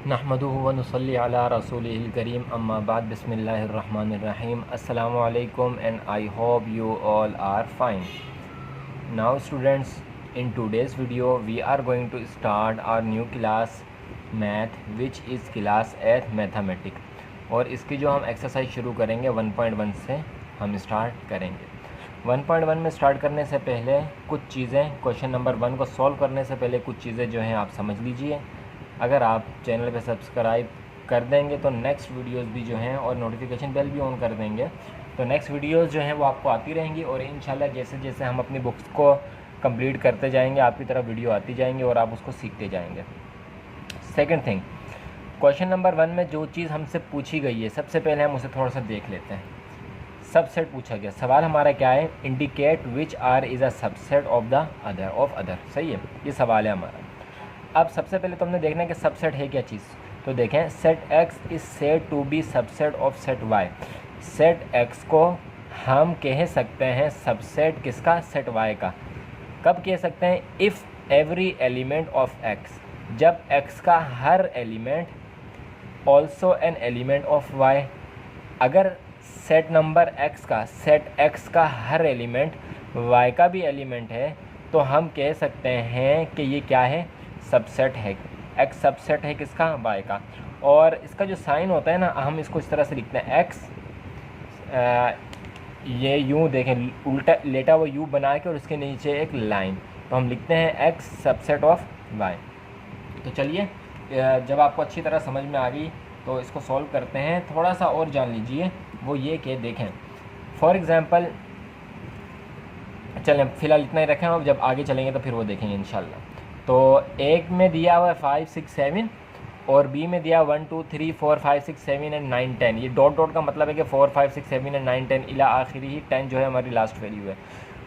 नहमदुहु व नुसल्ली अला रसूलिहिल करीम अम्मा बाद बिस्मिल्लाहिर रहमानिर रहीम अस्सलामु अलैकुम and I hope you all are fine. Now students, in today's video we are going to start our new class math which is class 8 mathematics और इसकी जो हम एक्सरसाइज शुरू करेंगे 1.1 से हम स्टार्ट करेंगे। 1.1 में स्टार्ट करने से पहले कुछ चीज़ें, क्वेश्चन नंबर 1 को सॉल्व करने से पहले कुछ चीज़ें जो हैं आप समझ लीजिए। अगर आप चैनल पे सब्सक्राइब कर देंगे तो नेक्स्ट वीडियोस भी जो हैं और नोटिफिकेशन बेल भी ऑन कर देंगे तो नेक्स्ट वीडियोस जो हैं वो आपको आती रहेंगी और इंशाल्लाह जैसे जैसे हम अपनी बुक्स को कंप्लीट करते जाएंगे आपकी तरफ वीडियो आती जाएंगे और आप उसको सीखते जाएंगे। सेकंड थिंग, क्वेश्चन नंबर 1 में जो चीज़ हमसे पूछी गई है सबसे पहले हम उसे थोड़ा सा देख लेते हैं। सबसेट पूछा गया, सवाल हमारा क्या है, indicate which are is a subset of the other of other. सही है, ये सवाल है हमारा। अब सबसे पहले तो हमने देखना है कि सबसेट है क्या चीज़। तो देखें, set X is said to be subset of set Y. Set X को हम कह सकते हैं सबसेट किसका, सेट वाई का। कब कह सकते हैं, if every element of X, जब एक्स का हर element also an element of Y. अगर सेट नंबर एक्स का, सेट एक्स का हर एलिमेंट वाई का भी एलिमेंट है तो हम कह सकते हैं कि ये क्या है, सबसेट है। एक्स सबसेट है किसका, वाई का। और इसका जो साइन होता है ना, हम इसको इस तरह से लिखते हैं, एक्स ये यूँ देखें उल्टा लेटा हुआ यू बना के और उसके नीचे एक लाइन, तो हम लिखते हैं एक्स सबसेट ऑफ वाई। तो चलिए, जब आपको अच्छी तरह समझ में आ गई तो इसको सॉल्व करते हैं। थोड़ा सा और जान लीजिए, वो ये कि देखें फॉर एग्ज़ाम्पल, चलें फ़िलहाल इतना ही रखें, अब जब आगे चलेंगे तो फिर वो देखेंगे इंशाल्लाह। तो एक में दिया हुआ है 5 6 7 और बी में दिया 1 2 3 4 5 6 7 एंड 9 10। ये डॉट डॉट का मतलब है कि 4 5 6 7 एंड 9 10 इला आखिरी ही 10 जो है हमारी लास्ट वैल्यू है।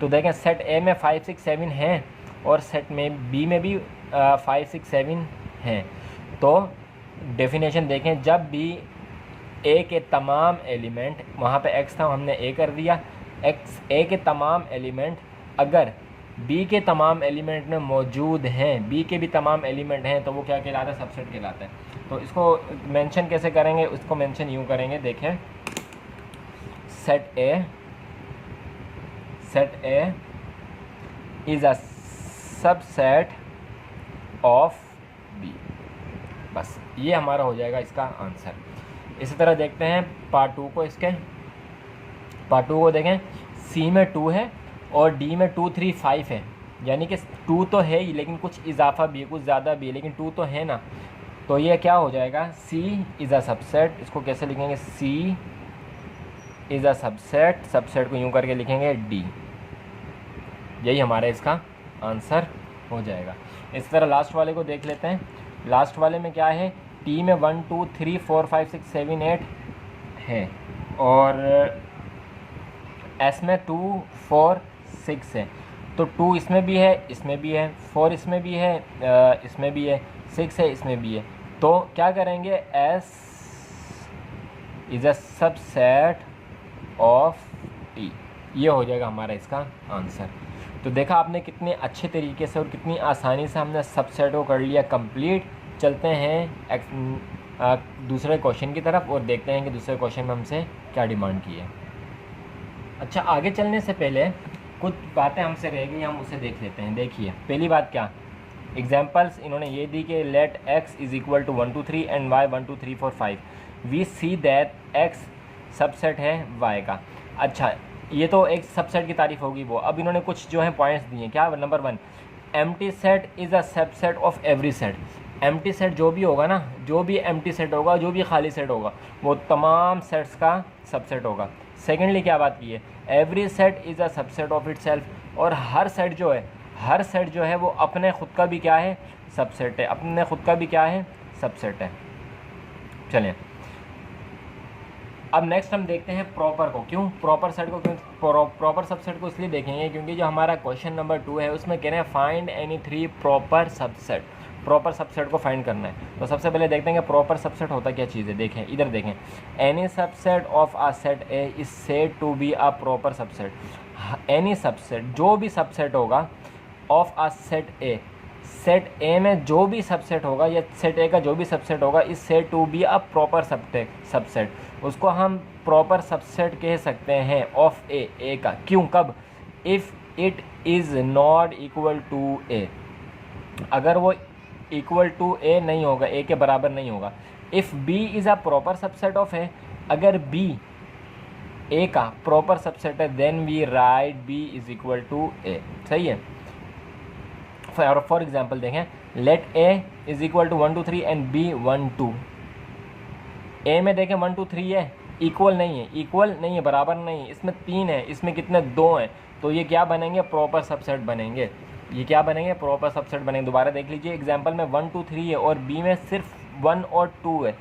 तो देखें, सेट ए में 5 6 7 हैं और सेट में बी में भी 5 6 7 हैं। तो डेफिनेशन देखें, जब भी ए के तमाम एलिमेंट, वहाँ पे एक्स था हमने ए कर दिया, एक्स ए के तमाम एलिमेंट अगर बी के तमाम एलिमेंट में मौजूद हैं, बी के भी तमाम एलिमेंट हैं तो वो क्या कहलाता है, सबसेट कहलाता है। तो इसको मेंशन कैसे करेंगे, उसको मेंशन यूँ करेंगे, देखें set A is a subset of B. बस ये हमारा हो जाएगा इसका आंसर। इसी तरह देखते हैं पार्ट 2 को। इसके पार्ट 2 को देखें, सी में 2 है और डी में 2 3 5 है, यानी कि 2 तो है ही लेकिन कुछ इजाफा भी है, कुछ ज़्यादा भी है, लेकिन 2 तो है ना। तो ये क्या हो जाएगा, सी इज़ अ सबसेट। इसको कैसे लिखेंगे, सी इज़ अ सबसेट, सबसेट को यूँ करके लिखेंगे डी। यही हमारा इसका आंसर हो जाएगा। इस तरह लास्ट वाले को देख लेते हैं। लास्ट वाले में क्या है, टी में 1 2 3 4 5 6 7 8 है और एस में 2 4 6 है। तो 2 इसमें भी है, इसमें भी है, 4 इसमें भी है, इसमें भी है, 6 है, इसमें भी है। तो क्या करेंगे, S is a subset of T. ये हो जाएगा हमारा इसका आंसर। तो देखा आपने कितने अच्छे तरीके से और कितनी आसानी से हमने सबसेट को कर लिया कंप्लीट। चलते हैं दूसरे क्वेश्चन की तरफ और देखते हैं कि दूसरे क्वेश्चन में हमसे क्या डिमांड की है। अच्छा, आगे चलने से पहले कुछ बातें हमसे रह गई, हम उसे देख लेते हैं। देखिए पहली बात क्या, एग्जांपल्स इन्होंने ये दी कि let x is equal to 1 2 3 and y 1 2 3 4 5 we see that x subset है y का। अच्छा, ये तो एक सबसेट की तारीफ होगी वो। अब इन्होंने कुछ जो है पॉइंट्स दिए, क्या, number 1, empty set is a subset of every set. Empty set जो भी होगा ना, जो भी एम्प्टी सेट होगा, जो भी खाली सेट होगा, वो तमाम सेट्स का सबसेट होगा। सेकेंडली क्या बात की है, every set is a subset of it self. और हर सेट जो है, हर सेट जो है वो अपने ख़ुद का भी क्या है, सबसेट है, अपने ख़ुद का भी क्या है, सबसेट है। चलें अब नेक्स्ट हम देखते हैं प्रॉपर को। क्यों प्रॉपर सेट को, क्यों प्रॉपर सबसेट को इसलिए देखेंगे क्योंकि जो हमारा क्वेश्चन नंबर 2 है उसमें कह रहे हैं find any 3 proper subset. Proper subset को फाइंड करना है। तो सबसे पहले देखते हैं कि प्रॉपर सबसेट होता क्या चीज़ है। देखें इधर देखें, any subset of a set A is said to be a proper subset. Any subset, जो भी सबसेट होगा of a set A, set A में जो भी सबसेट होगा या सेट ए का जो भी सबसेट होगा इस set to be a proper subset, उसको हम प्रॉपर सबसेट कह सकते हैं ऑफ ए का। क्यों, कब? If it is not equal to A, अगर वो इक्वल टू ए नहीं होगा, ए के बराबर नहीं होगा। If B is a proper subset of A, अगर बी ए का प्रॉपर सबसेट है then we write B is equal to A. सही है। फॉर एग्जाम्पल देखें, let A is equal to 1 2 3 and B 1 2। A में देखें 1 2 3 है, इक्वल नहीं है, इक्वल नहीं है, बराबर नहीं है, इसमें 3 है, इसमें कितने 2 हैं, तो ये क्या बनेंगे? प्रॉपर सबसेट बनेंगे। ये क्या बनेंगे? प्रॉपर सबसेट बनेंगे। दोबारा देख लीजिए, एग्जाम्पल में 1 2 3 है और बी में सिर्फ 1 और 2 है,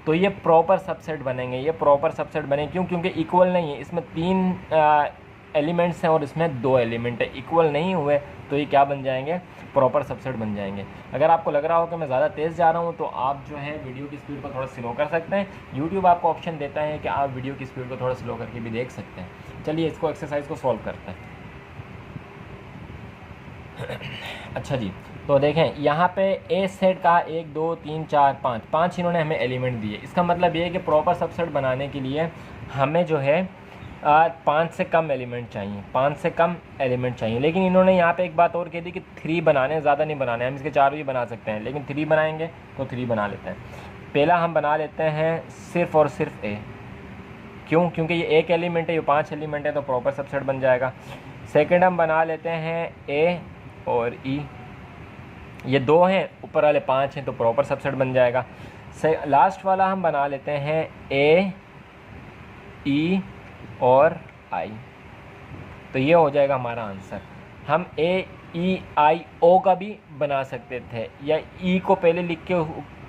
तो ये प्रॉपर सबसेट बनेंगे। ये प्रॉपर सबसेट बनेंगे क्यों? क्योंकि इक्वल नहीं है, इसमें 3 एलिमेंट्स हैं और इसमें 2 एलिमेंट है, इक्वल नहीं हुए, तो ये क्या बन जाएंगे? प्रॉपर सबसेट बन जाएंगे। अगर आपको लग रहा हो कि मैं ज़्यादा तेज़ जा रहा हूँ तो आप जो है वीडियो की स्पीड को थोड़ा स्लो कर सकते हैं। यूट्यूब आपको ऑप्शन देता है कि आप वीडियो की स्पीड को थोड़ा स्लो करके भी देख सकते हैं। चलिए इसको एक्सरसाइज को सॉल्व करते हैं। अच्छा जी, तो देखें यहाँ पे ए सेट का 1 2 3 4 5 इन्होंने हमें एलिमेंट दिए। इसका मतलब ये है कि प्रॉपर सबसेट बनाने के लिए हमें जो है 5 से कम एलिमेंट चाहिए, 5 से कम एलिमेंट चाहिए। लेकिन इन्होंने यहाँ पे एक बात और कह दी कि 3 बनाने, ज़्यादा नहीं बनाने, हम इसके 4 भी बना सकते हैं, लेकिन 3 बनाएंगे तो 3 बना लेते हैं। पहला हम बना लेते हैं सिर्फ और सिर्फ ए। क्यों? क्योंकि ये एक एलिमेंट है, ये 5 एलिमेंट है, तो प्रॉपर सबसेट बन जाएगा। सेकेंड हम बना लेते हैं ए और ई, ये 2 हैं, ऊपर वाले 5 हैं, तो प्रॉपर सबसेट बन जाएगा। लास्ट वाला हम बना लेते हैं ए ई और आई, तो ये हो जाएगा हमारा आंसर। हम ए ई आई ओ का भी बना सकते थे या ई को पहले लिख के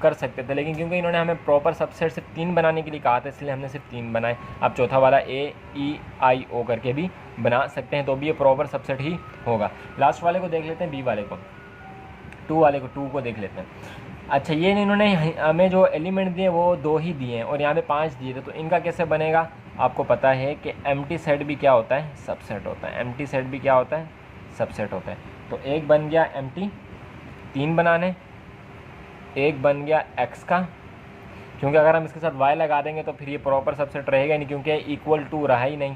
कर सकते थे, लेकिन क्योंकि इन्होंने हमें प्रॉपर सबसेट सिर्फ 3 बनाने के लिए कहा था, इसलिए हमने सिर्फ 3 बनाए। आप चौथा वाला ए ई आई ओ करके भी बना सकते हैं, तो भी ये प्रॉपर सबसेट ही होगा। लास्ट वाले को देख लेते हैं, बी वाले को, 2 वाले को, 2 को देख लेते हैं। अच्छा, ये इन्होंने हमें जो एलिमेंट दिए वो 2 ही दिए हैं और यहाँ पे 5 दिए थे, तो इनका कैसे बनेगा? आपको पता है कि एम्प्टी सेट भी क्या होता है? सबसेट होता है। एम्प्टी सेट भी क्या होता है? सबसेट होता है। तो एक बन गया एम्प्टी, 3 बनाने, एक बन गया एक्स का, क्योंकि अगर हम इसके साथ वाई लगा देंगे तो फिर ये प्रॉपर सबसेट रहेगा नहीं, क्योंकि इक्वल टू रहा ही नहीं,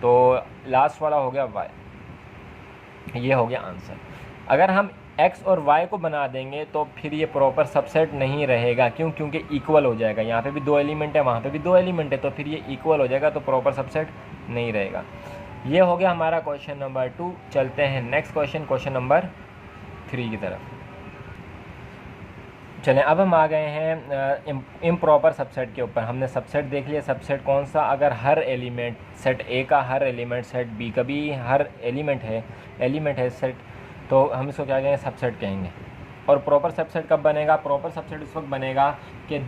तो लास्ट वाला हो गया वाई। ये हो गया आंसर। अगर हम एक्स और वाई को बना देंगे तो फिर ये प्रॉपर सबसेट नहीं रहेगा। क्यों? क्योंकि इक्वल हो जाएगा, यहाँ पे भी 2 एलिमेंट है, वहाँ पे भी 2 एलिमेंट है, तो फिर ये इक्वल हो जाएगा, तो प्रॉपर सबसेट नहीं रहेगा। ये हो गया हमारा क्वेश्चन नंबर 2। चलते हैं नेक्स्ट क्वेश्चन, क्वेश्चन नंबर 3 की तरफ। चलें, अब हम आ गए हैं इम्प्रॉपर सबसेट के ऊपर। हमने सबसेट देख लिया, सबसेट कौन सा? अगर हर एलिमेंट, सेट ए का हर एलिमेंट, सेट बी का भी हर एलिमेंट है सेट, तो हम इसको क्या कहेंगे? सबसेट कहेंगे। और प्रॉपर सबसेट कब बनेगा? प्रॉपर सबसेट उस वक्त बनेगा कि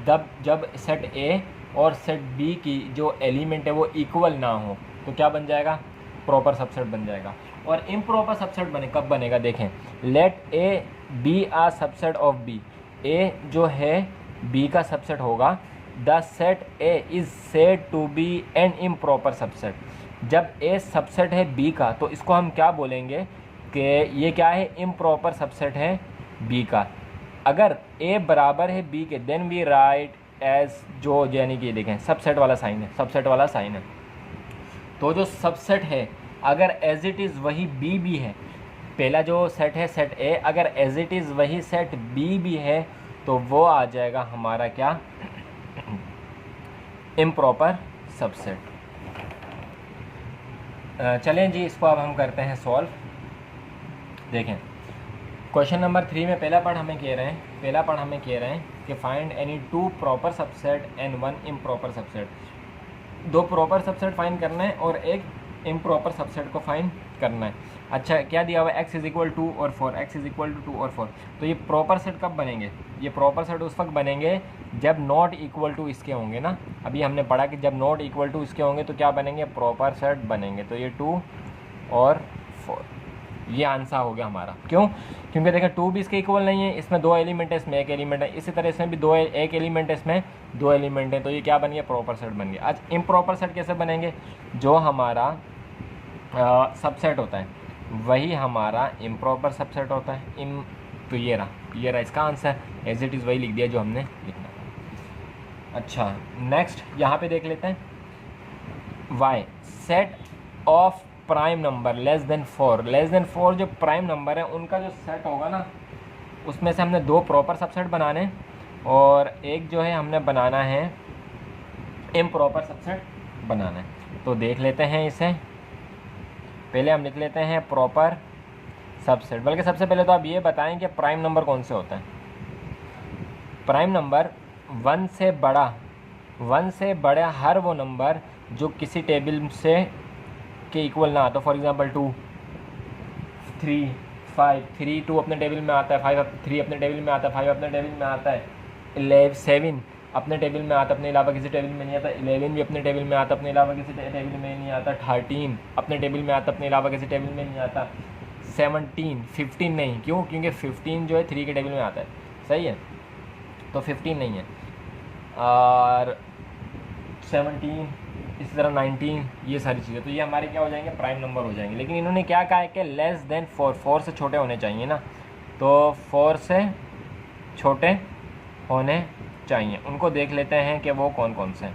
जब सेट ए और सेट बी की जो एलिमेंट है वो इक्वल ना हो, तो क्या बन जाएगा? प्रॉपर सबसेट बन जाएगा। और इम्प्रॉपर सबसेट कब बनेगा? देखें, let A B a subset of B. A जो है बी का सबसेट होगा। The set A is said to be an improper subset. जब ए सबसेट है बी का, तो इसको हम क्या बोलेंगे कि ये क्या है? इम्प्रॉपर सबसेट है बी का। अगर ए बराबर है बी के, देन वी राइट एज, जो यानी कि देखें सबसेट वाला साइन है, सबसेट वाला साइन है, तो जो सबसेट है अगर एज इट इज़ वही बी भी है, पहला जो सेट है सेट ए, अगर एज इट इज़ वही सेट बी भी है, तो वो आ जाएगा हमारा क्या? Improper subset. चलें जी, इसको अब हम करते हैं सॉल्व। देखें, क्वेश्चन नंबर 3 में पहला पार्ट हमें कह रहे हैं कि find any 2 proper subset and 1 improper subset. 2 proper subset find करना है और एक इम्प्रॉपर सबसेट को फाइंड करना है। अच्छा, क्या दिया हुआ? x इज इक्वल 2 और 4, x इज इक्वल टू 2 और 4। तो ये प्रॉपर सेट कब बनेंगे? ये प्रॉपर सेट उस वक्त बनेंगे जब नॉट इक्वल टू इसके होंगे ना। अभी हमने पढ़ा कि जब नॉट इक्वल टू इसके होंगे तो क्या बनेंगे? प्रॉपर सेट बनेंगे। तो ये 2 और 4, ये आंसर हो गया हमारा। क्यों? क्योंकि देखें 2 भी इसके इक्वल नहीं है, इसमें 2 एलिमेंट है, इसमें 1 एलिमेंट है, इसी तरह इसमें भी 1 एलिमेंट है, इसमें 2 एलिमेंट है, तो ये क्या बन गया? प्रॉपर सेट बन गया। आज इम्प्रॉपर सेट कैसे बनेंगे? जो हमारा सबसेट होता है वही हमारा इम्प्रॉपर सबसेट होता है। तो ये रहा इसका आंसर, एज इट इज़ वही लिख दिया जो हमने लिखना था। अच्छा नेक्स्ट यहाँ पे देख लेते हैं, Y set of prime number less than 4 जो प्राइम नंबर है उनका जो सेट होगा ना, उसमें से हमने 2 प्रॉपर सबसेट बनाने और एक जो है हमने बनाना है इम्प्रॉपर सबसेट बनाना है। तो देख लेते हैं इसे, पहले हम लिख लेते हैं प्रॉपर सबसेट। बल्कि सबसे पहले तो आप ये बताएं कि प्राइम नंबर कौन से होता है। प्राइम नंबर 1 से बड़ा हर वो नंबर जो किसी टेबल से के इक्वल ना आता। फॉर एग्जांपल 2, 3, 5, 3 2 अपने टेबल में आता है, 5 3 अपने टेबल में आता है, 5 अपने टेबल में आता है, 11 7 अपने टेबल में आता है, अपने अलावा किसी टेबल में नहीं आता, 11 भी अपने टेबल में आता, अपने अलावा किसी टेबल में नहीं आता, 13 अपने टेबल में आता, अपने अलावा किसी टेबल में नहीं आता, 17 15 नहीं, क्यों? क्योंकि 15 जो है 3 के टेबल में आता है, सही है, तो 15 नहीं है। और 17 इसी तरह 19, ये सारी चीज़ें, तो ये हमारे क्या हो जाएंगे, प्राइम नंबर हो जाएंगे। लेकिन इन्होंने क्या कहा है कि लेस देन 4 से छोटे होने चाहिए ना, तो 4 से छोटे होने चाहिए। उनको देख लेते हैं कि वो कौन कौन से हैं।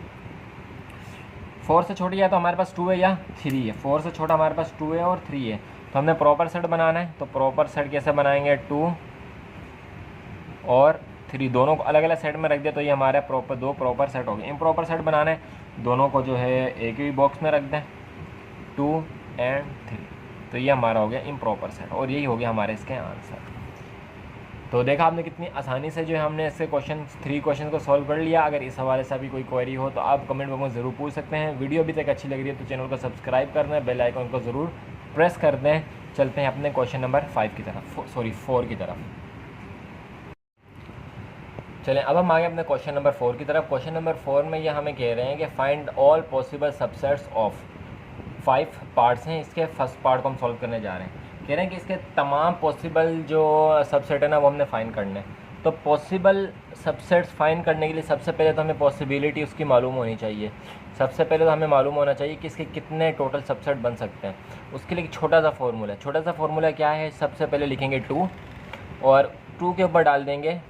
4 से छोटी या तो हमारे पास 2 है या 3 है। 4 से छोटा हमारे पास 2 है और 3 है, तो हमने प्रॉपर सेट बनाना है। तो प्रॉपर सेट कैसे बनाएंगे, 2 और 3 दोनों को अलग अलग सेट में रख दिया, तो ये हमारे प्रॉपर 2 प्रॉपर सेट हो गए। इम्प्रॉपर सेट बनाना है, दोनों को जो है एक ही बॉक्स में रख दें, 2 और 3, तो ये हमारा हो गया इम्प्रॉपर सेट, और यही हो गया हमारे इसके आंसर। तो देखा आपने कितनी आसानी से जो है हमने इससे 3 क्वेश्चन को सॉल्व कर लिया। अगर इस हवाले से अभी कोई क्वेरी हो तो आप कमेंट बॉक्स में ज़रूर पूछ सकते हैं। वीडियो अभी तक अच्छी लग रही है तो चैनल को सब्सक्राइब कर दें, बेल आइकन को ज़रूर प्रेस कर दें। चलते हैं अपने क्वेश्चन नंबर 4 की तरफ। चलें अब हम आगे अपने क्वेश्चन नंबर 4 की तरफ। क्वेश्चन नंबर 4 में ये हमें कह रहे हैं कि find all possible subsets of 5 parts हैं। इसके फर्स्ट पार्ट को हम सॉल्व करने जा रहे हैं। कह रहे हैं कि इसके तमाम पॉसिबल जो सबसेट है ना वो हमने फाइंड करने हैं। तो पॉसिबल सबसेट्स फाइंड करने के लिए सबसे पहले तो हमें पॉसिबिलिटी उसकी मालूम होनी चाहिए। सबसे पहले तो हमें मालूम होना चाहिए कि इसके कितने टोटल सबसेट बन सकते हैं। उसके लिए एक छोटा सा फार्मूला क्या है, सबसे पहले लिखेंगे 2 और 2 के ऊपर डाल देंगे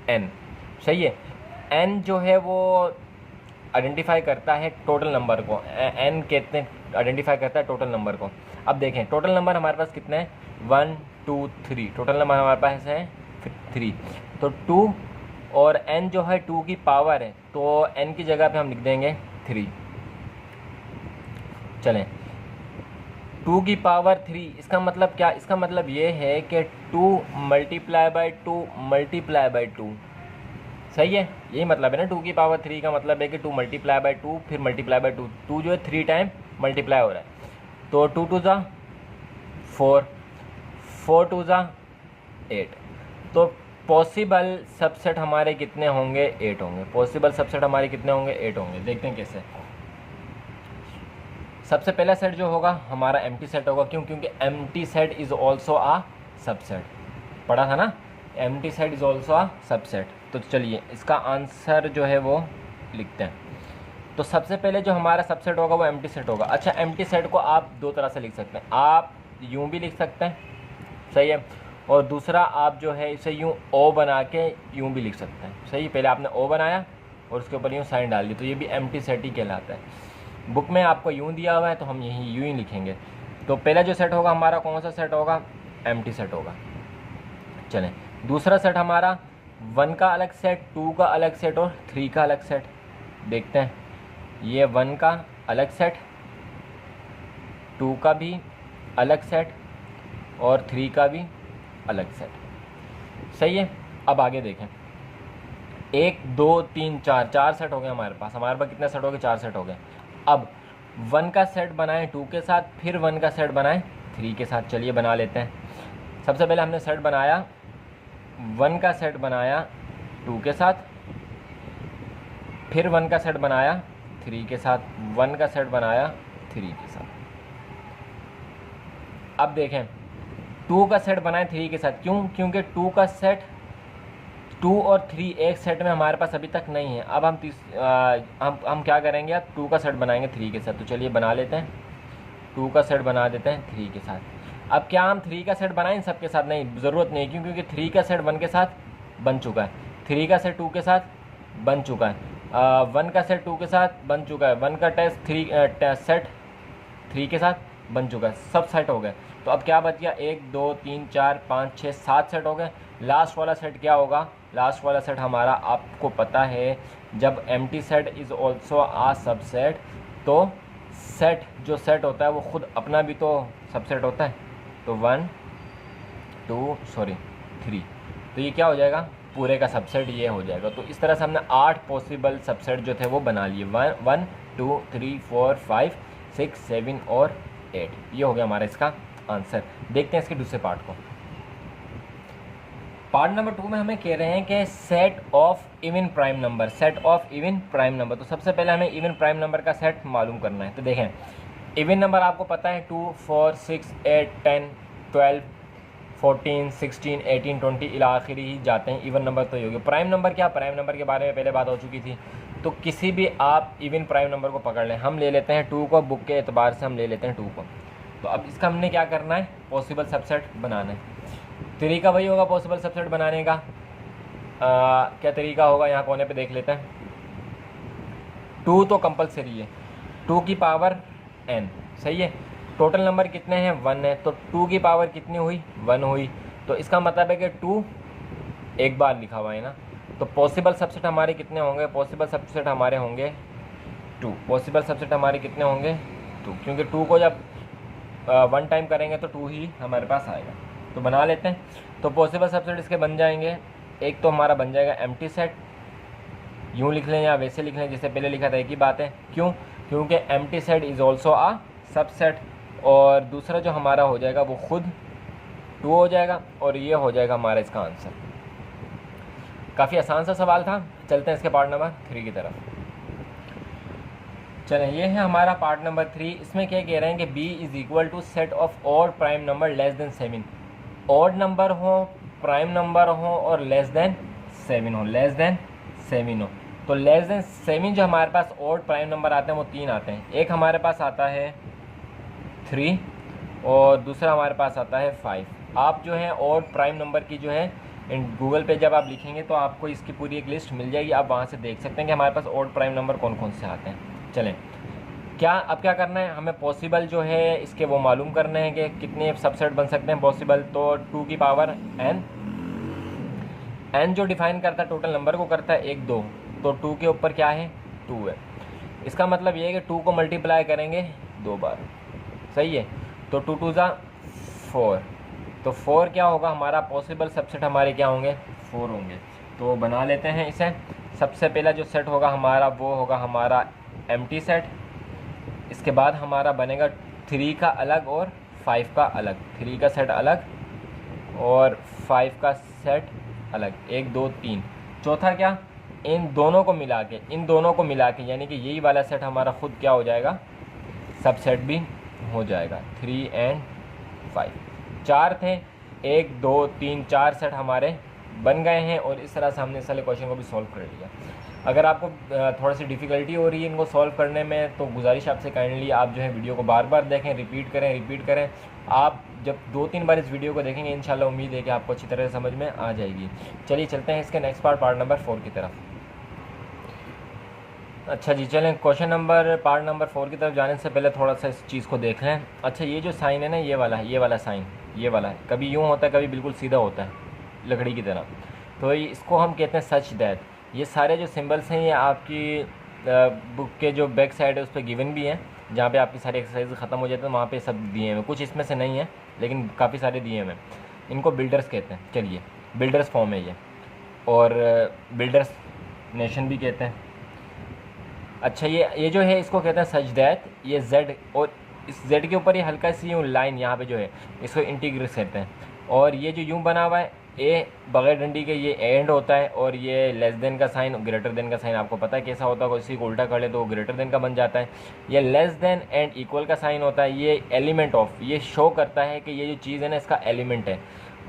n, सही है। n जो है वो आइडेंटिफाई करता है टोटल नंबर को, n कितने आइडेंटिफाई करता है टोटल नंबर को। अब देखें टोटल नंबर हमारे पास कितने हैं, 1 2 3, टोटल नंबर हमारे पास है 3। तो 2 और n जो है 2 की पावर है, तो n की जगह पे हम लिख देंगे 3। चलें 2 की पावर 3, इसका मतलब क्या, इसका मतलब ये है कि 2 मल्टीप्लाई बाई 2, सही है, यही मतलब है ना। 2 की पावर 3 का मतलब है कि 2 मल्टीप्लाई बाई 2 फिर मल्टीप्लाई बाई 2 जो है 3 टाइम मल्टीप्लाई हो रहा है। तो 2 2 ज़ा 4, 4 2 ज़ा 8। तो पॉसिबल सबसेट हमारे कितने होंगे, 8 होंगे। पॉसिबल सबसेट हमारे कितने होंगे, 8 होंगे। देखते हैं कैसे। सबसे पहला सेट जो होगा हमारा एम्प्टी सेट होगा, क्यों? क्योंकि empty set is also a subset, पढ़ा था ना, empty set is also a subset. तो चलिए इसका आंसर जो है वो लिखते हैं। तो सबसे पहले जो हमारा सबसेट होगा वो एम्प्टी सेट होगा। अच्छा, एम्प्टी सेट को आप 2 तरह से लिख सकते हैं, आप यूँ भी लिख सकते हैं, सही है, और दूसरा आप जो है इसे यूँ ओ बना के यूँ भी लिख सकते हैं, सही। पहले आपने ओ बनाया और उसके ऊपर यूँ साइन डाल दी, तो ये भी एम्प्टी सेट ही कहलाता है। बुक में आपको यूँ दिया हुआ है तो हम यही यूँ ही लिखेंगे। तो पहला जो सेट होगा हमारा कौन सा सेट होगा, एम्प्टी सेट होगा। चलें दूसरा सेट हमारा 1 का अलग सेट, 2 का अलग सेट और 3 का अलग सेट। देखते हैं, ये 1 का अलग सेट, 2 का भी अलग सेट और 3 का भी अलग सेट, सही है। अब आगे देखें, 1 2 3 4, 4 सेट हो गए हमारे पास कितने सेट हो गए, 4 सेट हो गए। अब 1 का सेट बनाएं 2 के साथ, फिर 1 का सेट बनाएं 3 के साथ। चलिए बना लेते हैं। सबसे पहले हमने सेट बनाया, 1 का सेट बनाया 2 के साथ, फिर 1 का सेट बनाया 3 के साथ, 1 का सेट बनाया 3 के साथ। अब देखें 2 का सेट बनाए 3 के साथ, क्यों? क्योंकि 2 का सेट 2 और 3 एक सेट में हमारे पास अभी तक नहीं है। अब हम क्या करेंगे, अब 2 का सेट बनाएंगे 3 के साथ। तो चलिए बना लेते हैं, 2 का सेट बना देते हैं 3 के साथ। अब क्या हम 3 का सेट बनाएं सबके साथ? नहीं, ज़रूरत नहीं, क्यों? क्योंकि 3 का सेट 1 के साथ बन चुका है, 3 का सेट 2 के साथ बन चुका है, 1 का सेट 2 के साथ बन चुका है, 1 का टेस्ट 3 सेट 3 के साथ बन चुका है, सब सेट हो गए। तो अब क्या बच गया? 1 2 3 4 5 6 7 सेट हो गए। लास्ट वाला सेट क्या होगा? लास्ट वाला सेट हमारा आपको पता है, जब empty set is also a subset, तो सेट जो सेट होता है वो खुद अपना भी तो सबसेट होता है। तो 3, तो ये क्या हो जाएगा? पूरे का सबसेट ये हो जाएगा। तो इस तरह से हमने 8 पॉसिबल सबसेट जो थे वो बना लिए, 1 2 3 4 5 6 7 और 8। ये हो गया हमारा इसका आंसर। देखते हैं इसके दूसरे पार्ट को। पार्ट नंबर 2 में हमें कह रहे हैं कि set of even prime number, set of even prime number. तो सबसे पहले हमें इवन प्राइम नंबर का सेट मालूम करना है। तो देखें, इवन नंबर आपको पता है 2 4 6 8 10 12 14 16 18 20 इला आखिरी ही जाते हैं। इवन नंबर तो ये हो गया। प्राइम नंबर क्या? प्राइम नंबर के बारे में पहले बात हो चुकी थी। तो किसी भी आप इवन प्राइम नंबर को पकड़ लें, हम ले लेते हैं 2 को, बुक के एतबार से हम ले लेते हैं 2 को। तो अब इसका हमने क्या करना है? पॉसिबल सबसेट बनाना है। तरीका वही होगा पॉसिबल सबसेट बनाने का। क्या तरीका होगा? यहाँ कोने पे देख लेते हैं। 2 तो कंपलसरी है, 2 की पावर n, सही है। टोटल नंबर कितने हैं? 1 है, तो 2 की पावर कितनी हुई? 1 हुई। तो इसका मतलब है कि 2 एक बार लिखा हुआ है ना। तो पॉसिबल सबसेट हमारे कितने होंगे? पॉसिबल सबसेट हमारे होंगे 2। पॉसिबल सबसेट हमारे कितने होंगे? 2, क्योंकि 2 को जब 1 टाइम करेंगे तो 2 ही हमारे पास आएगा। तो बना लेते हैं। तो पॉसिबल सबसेट इसके बन जाएंगे। एक तो हमारा बन जाएगा एम्प्टी सेट, यूँ लिख लें या वैसे लिख लें जैसे पहले लिखा था, एक ही बात है। क्यों? क्योंकि empty set is also a subset. और दूसरा जो हमारा हो जाएगा वो खुद 2 हो जाएगा, और ये हो जाएगा हमारा इसका आंसर। काफ़ी आसान सा सवाल था। चलते हैं इसके पार्ट नंबर 3 की तरफ। चलें, ये है हमारा पार्ट नंबर 3। इसमें क्या कह रहे हैं कि b is equal to set of odd prime number less than 7। Odd number हो, प्राइम नंबर हो और लेस देन 7 हो, लेस देन 7 हो। तो लेस देन 7 जो हमारे पास ऑड प्राइम नंबर आते हैं वो 3 आते हैं। एक हमारे पास आता है 3 और दूसरा हमारे पास आता है 5। आप जो है ऑड प्राइम नंबर की जो है गूगल पे जब आप लिखेंगे तो आपको इसकी पूरी एक लिस्ट मिल जाएगी। आप वहाँ से देख सकते हैं कि हमारे पास ऑड प्राइम नंबर कौन कौन से आते हैं। चलें, अब क्या करना है? हमें पॉसिबल जो है इसके वो मालूम करने हैं कि कितने सबसेट बन सकते हैं पॉसिबल। तो 2 की पावर n जो डिफाइन करता है टोटल नंबर को करता है 1 2। तो 2 के ऊपर क्या है? 2 है। इसका मतलब ये है कि 2 को मल्टीप्लाई करेंगे 2 बार, सही है। तो 2 2 ज़ा 4। तो 4 क्या होगा? हमारा पॉसिबल सबसेट हमारे क्या होंगे? 4 होंगे। तो बना लेते हैं इसे। सबसे पहला जो सेट होगा हमारा वो होगा हमारा एम्प्टी सेट। इसके बाद हमारा बनेगा 3 का अलग और 5 का अलग, 3 का सेट अलग और 5 का सेट अलग, 1 2 3। चौथा क्या? इन दोनों को मिला के, यानी कि यही वाला सेट हमारा खुद क्या हो जाएगा? सबसेट भी हो जाएगा। 3 और 5, 4 थे, 1 2 3 4 सेट हमारे बन गए हैं। और इस तरह से हमने इस वाले क्वेश्चन को भी सॉल्व कर लिया। अगर आपको थोड़ी सी डिफ़िकल्टी हो रही है इनको सॉल्व करने में, तो गुजारिश आपसे काइंडली आप जो है वीडियो को बार बार देखें, रिपीट करें। आप जब 2-3 बार इस वीडियो को देखेंगे इंशाल्लाह उम्मीद है कि आपको अच्छी तरह से समझ में आ जाएगी। चलिए चलते हैं इसके नेक्स्ट पार्ट नंबर 4 की तरफ। अच्छा जी, चलें पार्ट नंबर 4 की तरफ जाने से पहले थोड़ा सा इस चीज़ को देख लें। अच्छा, ये जो साइन है ना, ये वाला साइन, ये वाला है, कभी यूँ होता है कभी बिल्कुल सीधा होता है लकड़ी की तरह। तो इसको हम कहते हैं सच दैट। ये सारे जो सिंबल्स हैं ये आपकी बुक के जो बैक साइड है उस पर गिवन भी हैं, जहाँ पे आपकी सारी एक्सरसाइज ख़त्म हो जाती है वहाँ पे सब दिए हुए हैं। कुछ इसमें से नहीं है लेकिन काफ़ी सारे दिए हुए हैं। इनको बिल्डर्स कहते हैं। चलिए, बिल्डर्स फॉर्म है ये, और बिल्डर्स नेशन भी कहते हैं। अच्छा, ये जो है इसको कहते हैं सच दैट। ये जेड, और इस जेड के ऊपर ये हल्का सी यूँ लाइन यहाँ पे जो है इसको इंटीग्रस कहते हैं। और ये जो यूँ बना हुआ है ए बगैर डंडी के, ये एंड होता है। और ये लेस देन का साइन, ग्रेटर देन का साइन आपको पता है कैसा होता है, इसी को उल्टा कर ले तो ग्रेटर देन का बन जाता है। ये लेस देन एंड इक्वल का साइन होता है। ये एलिमेंट ऑफ, ये शो करता है कि ये जो चीज़ है ना इसका एलिमेंट है।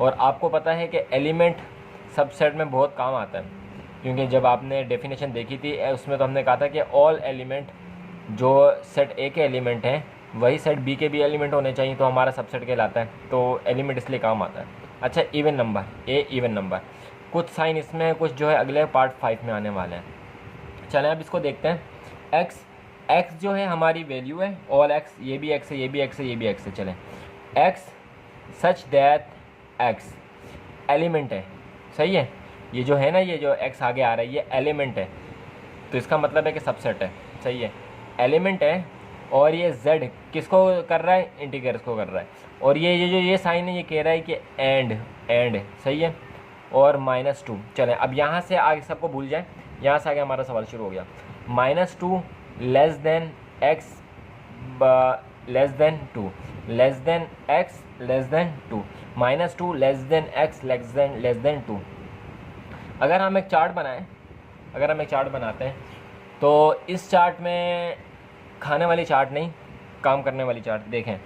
और आपको पता है कि एलिमेंट सबसेट में बहुत काम आता है, क्योंकि जब आपने डेफिनेशन देखी थी उसमें तो हमने कहा था कि ऑल एलिमेंट जो सेट ए के एलिमेंट हैं वही सेट बी के भी एलिमेंट होने चाहिए, तो हमारा सबसेट कहलाता है, तो एलिमेंट इसलिए काम आता है। अच्छा, इवन नंबर, ए इवन नंबर, कुछ साइन इसमें है, कुछ जो है अगले पार्ट 5 में आने वाले हैं। चलें अब इसको देखते हैं। एक्स जो है हमारी वैल्यू है, ऑल एक्स, ये भी एक्स है, ये भी एक्स है, ये भी एक्स है। चलें, x such that x element है, सही है। ये जो है ना, ये जो एक्स आगे आ रहा है ये एलिमेंट है, तो इसका मतलब है कि सबसेट है, सही है, एलिमेंट है। और ये z किसको कर रहा है, इंटीग्रल्स को कर रहा है। और ये जो ये साइन है ये कह रहा है कि एंड, सही है। और -2, चलें अब यहाँ से आगे सबको भूल जाएं, यहाँ से आगे हमारा सवाल शुरू हो गया। -2 less than x less than 2, less than x less than 2, -2 less than x less than 2। अगर हम एक चार्ट बनाते हैं तो इस चार्ट में खाने वाली चार्ट नहीं, काम करने वाली चार्ट देखें।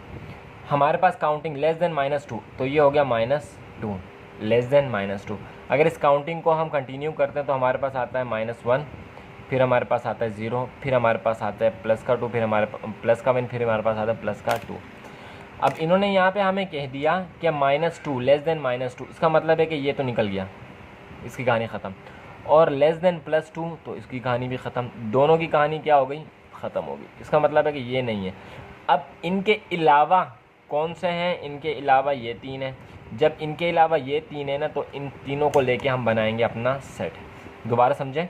हमारे पास काउंटिंग लेस देन -2, तो ये हो गया -2 लेस देन -2। अगर इस काउंटिंग को हम कंटिन्यू करते हैं तो हमारे पास आता है -1, फिर हमारे पास आता है 0, फिर हमारे पास आता है +2, फिर हमारे प्लस का 1, फिर हमारे पास आता है +2। अब इन्होंने यहाँ पे हमें कह दिया कि -2 लेस देन -2, इसका मतलब है कि ये तो निकल गया, इसकी कहानी ख़त्म। और लेस देन +2, तो इसकी कहानी भी ख़त्म। दोनों की कहानी क्या हो गई, ख़त्म हो गई। इसका मतलब है कि ये नहीं है। अब इनके अलावा कौन से हैं, इनके अलावा ये 3 हैं। जब इनके अलावा ये 3 है ना, तो इन तीनों को लेके हम बनाएंगे अपना सेट। दोबारा समझें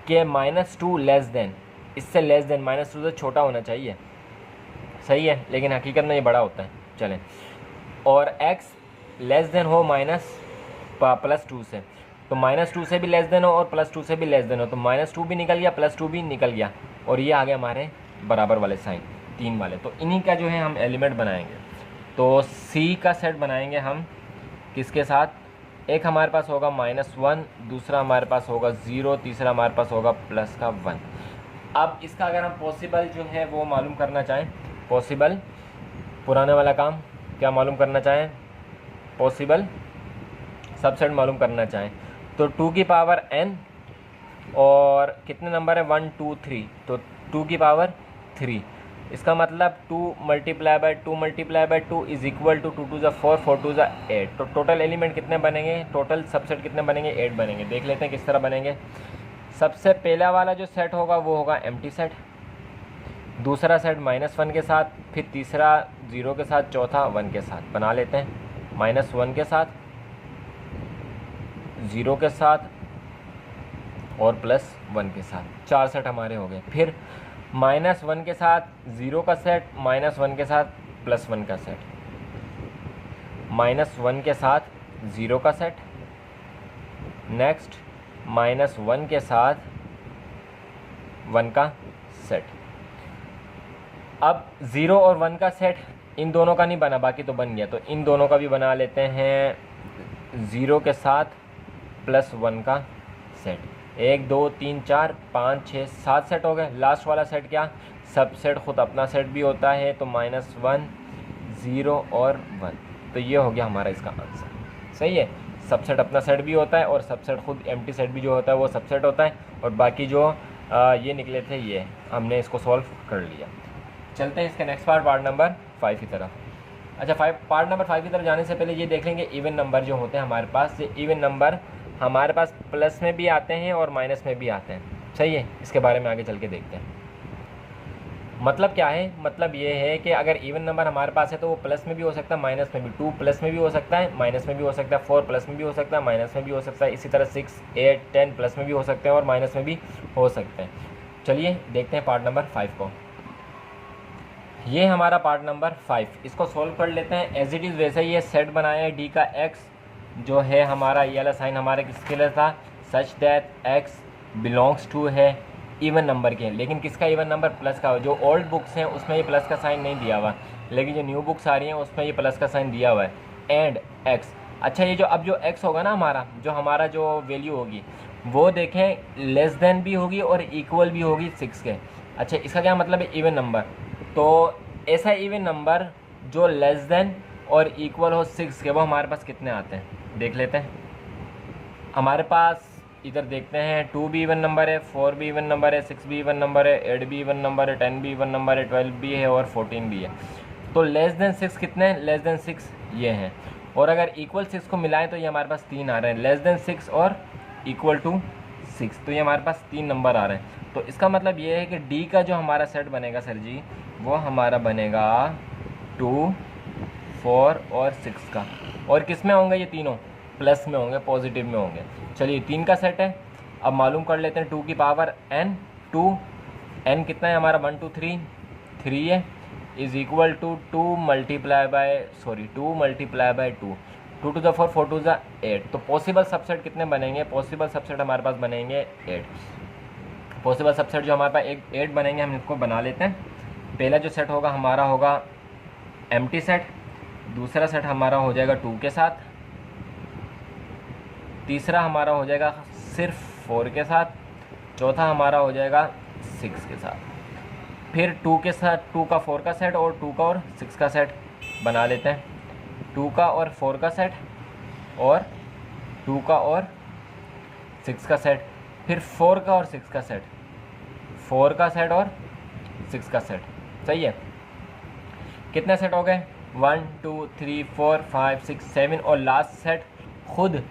कि -2 लेस देन, इससे लेस देन, -2 से छोटा होना चाहिए, सही है, लेकिन हकीकत में ये बड़ा होता है। चलें, और x लेस देन हो +2 से, तो -2 से भी लेस देन हो और +2 से भी लेस देन हो, तो -2 भी निकल गया, +2 भी निकल गया, और ये आ गए हमारे बराबर वाले साइन 3 वाले। तो इन्हीं का जो है हम एलिमेंट बनाएंगे। तो C का सेट बनाएंगे हम किसके साथ, एक हमारे पास होगा -1, दूसरा हमारे पास होगा 0, तीसरा हमारे पास होगा +1। अब इसका अगर हम पॉसिबल जो है वो मालूम करना चाहें, पॉसिबल पुराने वाला काम क्या मालूम करना चाहें, पॉसिबल सबसेट मालूम करना चाहें, तो 2 की पावर n और कितने नंबर है 1 2 3, तो 2 की पावर 3। इसका मतलब 2 × 2 इज इक्वल टू 2 × 4, 4 × 8। तो टोटल एलिमेंट कितने बनेंगे, टोटल सबसेट कितने बनेंगे, 8 बनेंगे। देख लेते हैं किस तरह बनेंगे। सबसे पहला वाला जो सेट होगा वो होगा एम्प्टी सेट, दूसरा सेट -1 के साथ, फिर तीसरा 0 के साथ, चौथा 1 के साथ। बना लेते हैं, -1 के साथ, 0 के साथ और +1 के साथ, 4 सेट हमारे हो गए। फिर -1 के साथ 0 का सेट, -1 के साथ +1 का सेट, -1 के साथ 0 का सेट, नेक्स्ट -1 के साथ 1 का सेट। अब 0 और 1 का सेट इन दोनों का नहीं बना, बाकी तो बन गया, तो इन दोनों का भी बना लेते हैं 0 के साथ +1 का सेट। 1 2 3 4 5 6 7 सेट हो गए। लास्ट वाला सेट क्या, सबसेट खुद अपना सेट भी होता है, तो -1 0 और 1, तो ये हो गया हमारा इसका आंसर, सही है। सबसेट अपना सेट भी होता है और सबसेट खुद एम्प्टी सेट भी जो होता है वो सबसेट होता है, और बाकी जो ये निकले थे ये हमने इसको सॉल्व कर लिया। चलते हैं इसके नेक्स्ट पार्ट नंबर 5 की तरफ। अच्छा, पार्ट नंबर 5 की तरफ जाने से पहले ये देख लेंगे इवन नंबर जो होते हैं हमारे पास, ये इवन नंबर हमारे पास प्लस में भी आते हैं और माइनस में भी आते हैं, सही है। इसके बारे में आगे चल के देखते हैं। मतलब क्या है, मतलब ये है कि अगर इवन नंबर हमारे पास है तो वो प्लस में भी हो सकता है, माइनस में भी। 2 प्लस में भी हो सकता है, माइनस में भी हो सकता है। 4 प्लस में भी हो सकता है, माइनस में भी हो सकता है। इसी तरह 6 8 10 प्लस में भी हो सकते हैं और माइनस में भी हो सकते हैं। चलिए देखते हैं पार्ट नंबर 5 को। ये हमारा पार्ट नंबर 5, इसको सोल्व कर लेते हैं। एज इट इज़ वैसे ही ये सेट बनाया है डी का एक्स जो है हमारा, ये वाला साइन हमारे किसके लिए था, such that X belongs to है इवन नंबर के। लेकिन किसका इवन नंबर, प्लस का। जो ओल्ड बुक्स हैं उसमें ये प्लस का साइन नहीं दिया हुआ, लेकिन जो न्यू बुक्स आ रही हैं उसमें ये प्लस का साइन दिया हुआ है। एंड एक्स, अच्छा ये जो अब जो एक्स होगा ना हमारा जो वैल्यू होगी वो देखें लेस देन भी होगी और इक्वल भी होगी 6 के। अच्छा, इसका क्या मतलब है, इवन नंबर। तो ऐसा इवन नंबर जो लेस देन और इक्वल हो 6 के, वो हमारे पास कितने आते हैं देख लेते हैं। हमारे पास इधर देखते हैं 2 भी इवन नंबर है, 4 भी इवन नंबर है, 6 भी इवन नंबर है, 8 भी इवन नंबर है, 10 भी इवन नंबर है, 12 भी है और 14 भी है। तो लेस देन 6 कितने हैं? लेस देन 6 ये हैं। और अगर इक्वल 6 को मिलाएं तो ये हमारे पास 3 आ रहे हैं, लेस देन 6 और इक्वल टू 6, तो ये हमारे पास 3 नंबर आ रहे हैं। तो इसका मतलब ये है कि डी का जो हमारा सेट बनेगा सर जी, वो हमारा बनेगा 2, 4 और 6 का। और किस में होंगे ये तीनों? प्लस में होंगे, पॉजिटिव में होंगे। चलिए 3 का सेट है, अब मालूम कर लेते हैं 2 की पावर n, 2 n कितना है हमारा? 1 2 3 3 है, is equal to 2 multiply by 2 2 to the 4 4 to the 8। तो पॉसिबल सबसेट कितने बनेंगे? पॉसिबल सबसेट हमारे पास बनेंगे 8। पॉसिबल सबसेट जो हमारे पास 8 बनेंगे, हम इसको बना लेते हैं। पहला जो सेट होगा हमारा होगा एम्प्टी सेट, दूसरा सेट हमारा हो जाएगा 2 के साथ, तीसरा हमारा हो जाएगा सिर्फ 4 के साथ, चौथा हमारा हो जाएगा 6 के साथ। फिर 2 के साथ 2 का 4 का सेट और 2 का और 6 का सेट बना लेते हैं। 2 का और 4 का सेट और 2 का और 6 का सेट, फिर 4 का और 6 का सेट, 4 का सेट और 6 का सेट। सही है, कितने सेट हो गए? 1 2 3 4 5 6 7 और लास्ट सेट खुद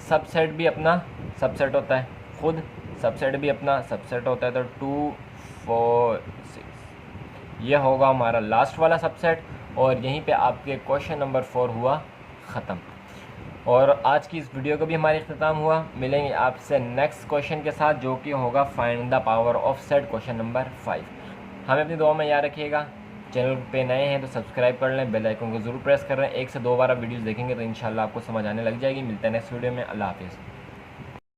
सबसेट भी अपना सबसेट होता है, खुद सबसेट भी अपना सबसेट होता है। तो 2 4 6 ये होगा हमारा लास्ट वाला सबसेट। और यहीं पे आपके क्वेश्चन नंबर 4 हुआ ख़त्म। और आज की इस वीडियो का भी हमारा इख्तिताम हुआ। मिलेंगे आपसे नेक्स्ट क्वेश्चन के साथ, जो कि होगा find the power of set, question number 5। हमें अपनी दुआ में याद रखिएगा। चैनल पे नए हैं तो सब्सक्राइब कर लें, बेल आइकन को ज़रूर प्रेस कर लें। 1 से 2 बार आप वीडियोज़ देखेंगे तो इंशाल्लाह आपको समझ आने लग जाएगी। मिलते हैं नेक्स्ट वीडियो में। अल्लाह हाफिज़।